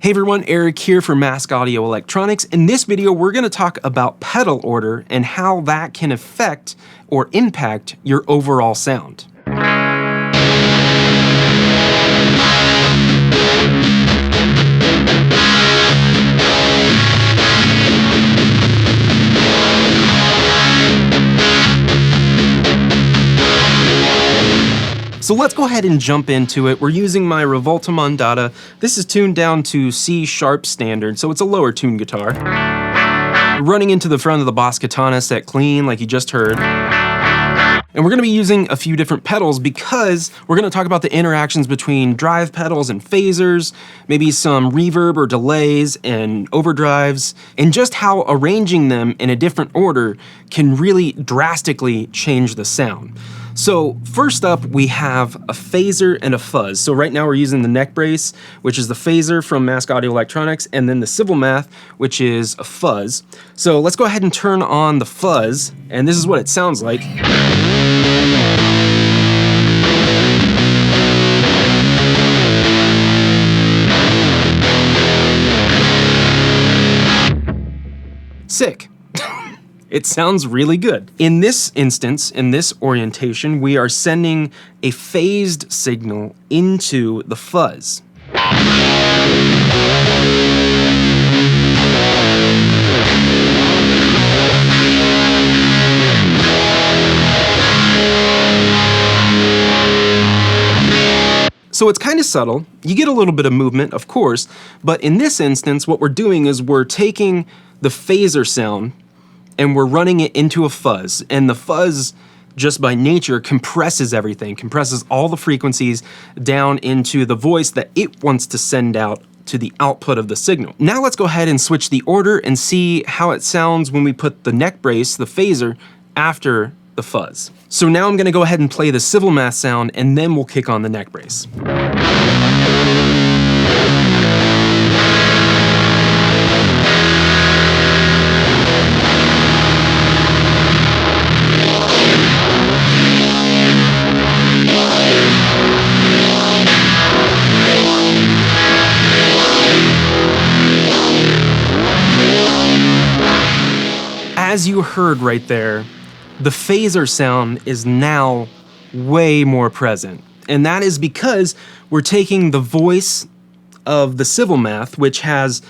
Hey everyone, Eric here for Mask Audio Electronics. In this video, we're going to talk about pedal order and how that can affect or impact your overall sound. So let's go ahead and jump into it. We're using my Revolta Mondata. This is tuned down to C sharp standard, so it's a lower tuned guitar. Running into the front of the Boss Katana set clean, like you just heard. And we're gonna be using a few different pedals because we're gonna talk about the interactions between drive pedals and phasers, maybe some reverb or delays and overdrives, and just how arranging them in a different order can really drastically change the sound. So first up, we have a phaser and a fuzz. So right now we're using the neck brace, which is the phaser from Mask Audio Electronics, and then the Civil Math, which is a fuzz. So let's go ahead and turn on the fuzz, and this is what it sounds like. Sick. It sounds really good. In this instance, in this orientation, we are sending a phased signal into the fuzz. So it's kind of subtle. You get a little bit of movement, of course, but in this instance, what we're doing is we're taking the phaser sound and we're running it into a fuzz, and the fuzz, just by nature, compresses everything, compresses all the frequencies down into the voice that it wants to send out to the output of the signal. Now let's go ahead and switch the order and see how it sounds when we put the neck brace, the phaser, after the fuzz. So now I'm gonna go ahead and play the Civil Math sound, and then we'll kick on the neck brace. As you heard right there, the phaser sound is now way more present. And that is because we're taking the voice of the Civil Math, which has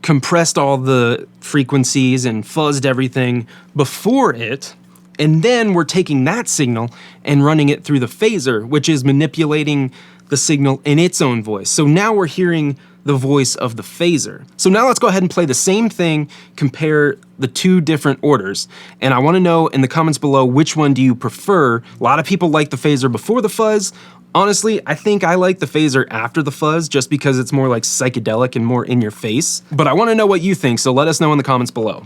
compressed all the frequencies and fuzzed everything before it, and then we're taking that signal and running it through the phaser, which is manipulating the signal in its own voice. So now we're hearing the voice of the phaser. So now let's go ahead and play the same thing, compare the two different orders. And I wanna know in the comments below, which one do you prefer? A lot of people like the phaser before the fuzz. Honestly, I think I like the phaser after the fuzz just because it's more like psychedelic and more in your face. But I wanna know what you think, so let us know in the comments below.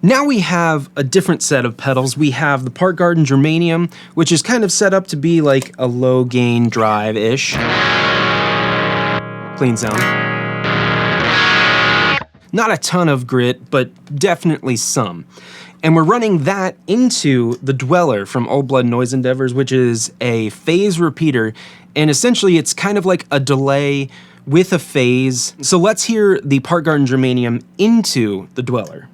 Now we have a different set of pedals. We have the Park Garden Germanium, which is kind of set up to be like a low gain drive-ish. Clean sound. Not a ton of grit, but definitely some. And we're running that into the Dweller from Old Blood Noise Endeavors, which is a phase repeater. And essentially it's kind of like a delay with a phase. So let's hear the Park Garden Germanium into the Dweller.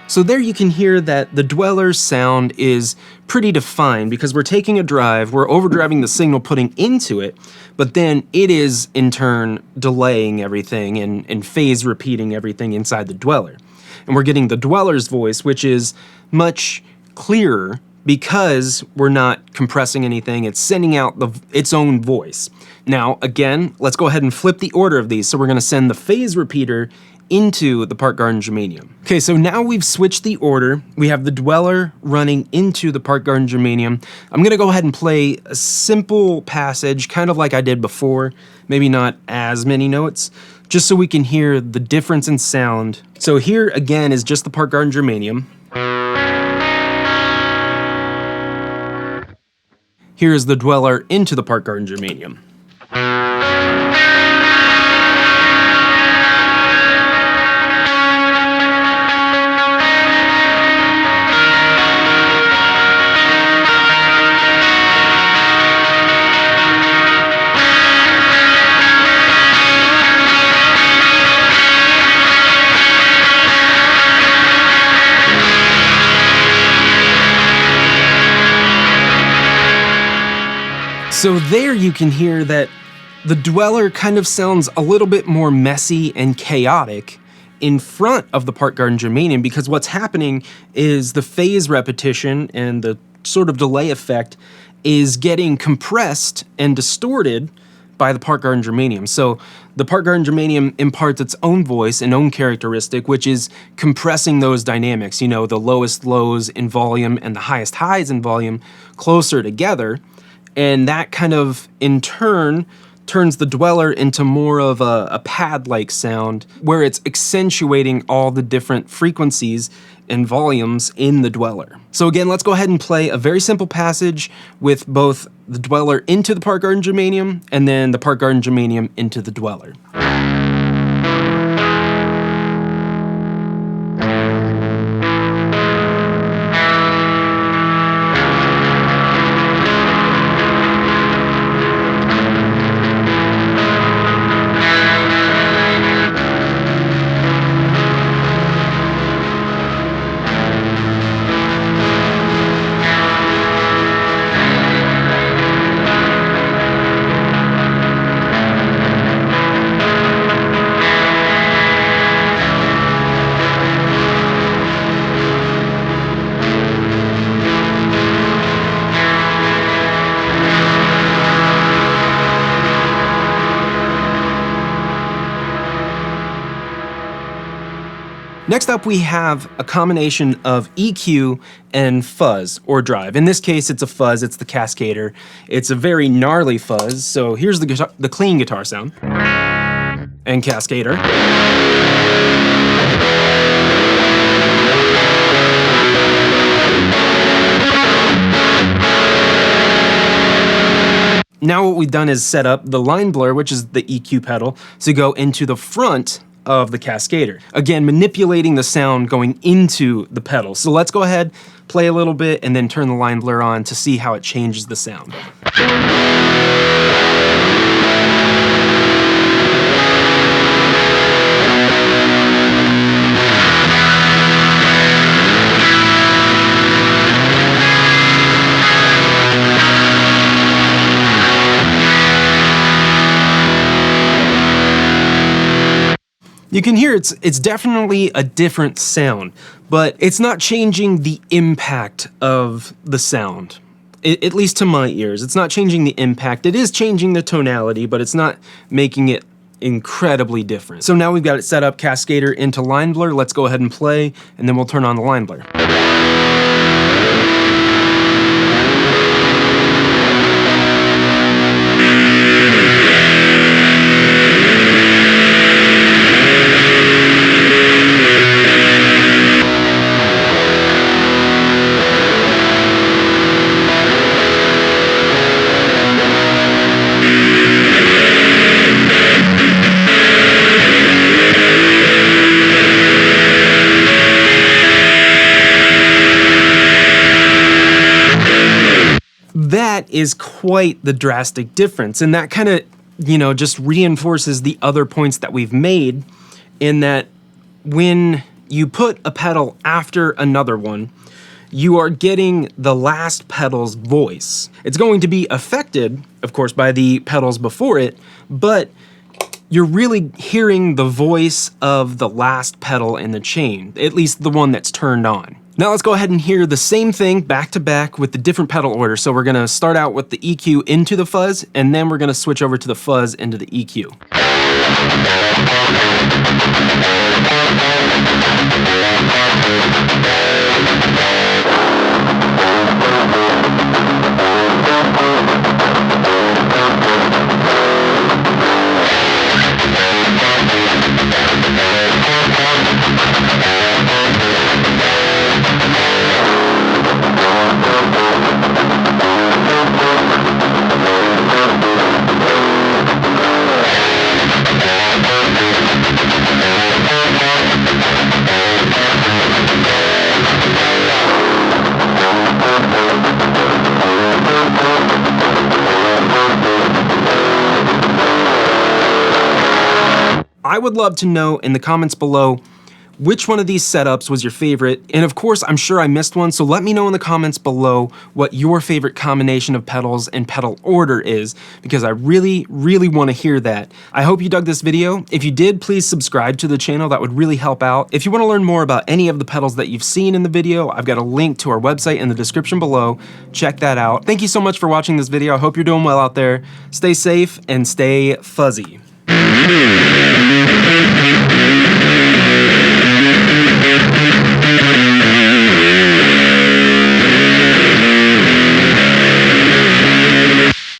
So there you can hear that the dweller's sound is pretty defined because we're taking a drive, we're overdriving the signal putting into it, but then it is in turn delaying everything and phase repeating everything inside the dweller. And we're getting the dweller's voice, which is much clearer because we're not compressing anything, it's sending out its own voice. Now, again, let's go ahead and flip the order of these. So we're gonna send the phase repeater into the part garden germanium. Okay, so now we've switched the order. We have the dweller running into the part garden germanium. I'm gonna go ahead and play a simple passage, kind of like I did before, maybe not as many notes, just so we can hear the difference in sound. So here again is just the part garden germanium. Here is the dweller into the part garden germanium. So there you can hear that the dweller kind of sounds a little bit more messy and chaotic in front of the part garden germanium, because what's happening is the phase repetition and the sort of delay effect is getting compressed and distorted by the part garden germanium. So the part garden germanium imparts its own voice and own characteristic, which is compressing those dynamics, you know, the lowest lows in volume and the highest highs in volume closer together. And that kind of, in turn, turns the dweller into more of a pad-like sound, where it's accentuating all the different frequencies and volumes in the dweller. So again, let's go ahead and play a very simple passage with both the dweller into the part garden germanium and then the part garden germanium into the dweller. Next up, we have a combination of EQ and fuzz, or drive. In this case, it's a fuzz, it's the cascader. It's a very gnarly fuzz, so here's the clean guitar sound. And cascader. Now what we've done is set up the line blur, which is the EQ pedal, to go into the front of the cascader. Again, manipulating the sound going into the pedal. So let's go ahead, play a little bit, and then turn the line blur on to see how it changes the sound. You can hear it's definitely a different sound, but it's not changing the impact of the sound, at least to my ears. It's not changing the impact. It is changing the tonality, but it's not making it incredibly different. So now we've got it set up, cascader into line blur. Let's go ahead and play, and then we'll turn on the line blur. That is quite the drastic difference, and that kind of, just reinforces the other points that we've made, in that when you put a pedal after another one, you are getting the last pedal's voice. It's going to be affected, of course, by the pedals before it, but you're really hearing the voice of the last pedal in the chain, at least the one that's turned on. Now let's go ahead and hear the same thing back to back with the different pedal order. So we're gonna start out with the EQ into the fuzz, and then we're gonna switch over to the fuzz into the EQ. I would love to know in the comments below which one of these setups was your favorite, and of course I'm sure I missed one, so let me know in the comments below what your favorite combination of pedals and pedal order is, because I really want to hear that. I hope you dug this video. If you did, please subscribe to the channel, that would really help out. If you want to learn more about any of the pedals that you've seen in the video, I've got a link to our website in the description below. Check that out. Thank you so much for watching this video. I hope you're doing well out there. Stay safe and stay fuzzy.